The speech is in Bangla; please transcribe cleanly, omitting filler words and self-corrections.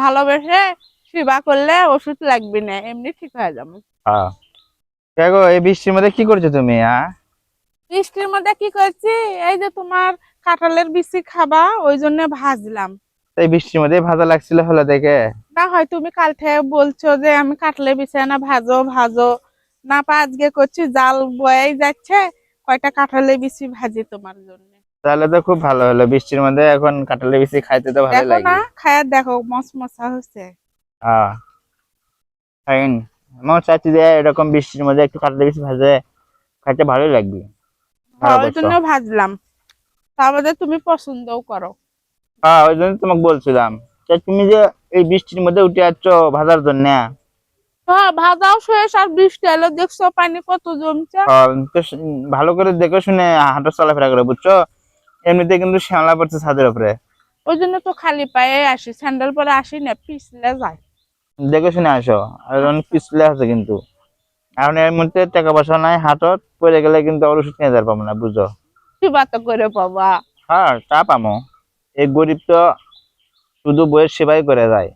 ভালোবেসে সেবা করলে ওষুধ লাগবে না, এমনি ঠিক হয়ে যাবে। হ্যাঁ। দেখো এই বৃষ্টির মধ্যে কি করছো তুমি? বৃষ্টির মধ্যে কি করছি, এই যে তোমার কাঁঠালের বিচি খাবা ওই জন্য ভাজলাম। এই বৃষ্টির মধ্যে ভাজা লাগছিল হলো দেখে। না হয় তুমি কাল থেকে বলছো যে আমি কাঁঠালের বিচি না ভাজো ভাজো, না পা আজকে করছি জাল বয়ে যাচ্ছে, কয়টা কাঁঠালের বিচি ভাজি তোমার জন্য। তাহলে তো খুব ভালো হলো, বৃষ্টির মধ্যে এখন কাঁঠালের বিচি খাইতে তো ভালোই দেখো না, লাগবে। খায়া দেখো মশমশা হচ্ছে। হ্যাঁ, খাইন। আমার চাচ্ছি যে এরকম বৃষ্টির মধ্যে একটু কাঁঠালের বিচি ভাজে খাইতে ভালোই লাগবে। ভালো হ্যাঁ ওই করছো। জন্য ভাজলাম, তারপরে তুমি পছন্দও করো। হ্যাঁ, ওই জন্য তোমাকে বলছিলাম যে তুমি যে এই বৃষ্টির মধ্যে উঠে যাচ্ছ ভাজার জন্য। হ্যাঁ ভাজাও শেষ, আর বৃষ্টি এলো দেখছো পানি কত জমছে। তো ভালো করে দেখে শুনে হাঁটা চলাফেরা করে, বুঝছো? এমনিতে কিন্তু শ্যামলা পড়ছে ছাদের উপরে। ওই জন্য তো খালি পায়ে আসি, স্যান্ডেল পরে আসি না, পিছলে যায়। দেখে শুনে আসো, আর অনেক আচ্ছা, পিছলে আছে কিন্তু। এখন এর মধ্যে টাকা পয়সা নাই হাতত, পড়ে গেলে কিন্তু আর ওষুধ কিনে যার পাবো না, বুঝো? কি বাত করে বাবা। হ্যাঁ, তা পামো। এই গরিব তো শুধু বইয়ের সেবাই করে যায়।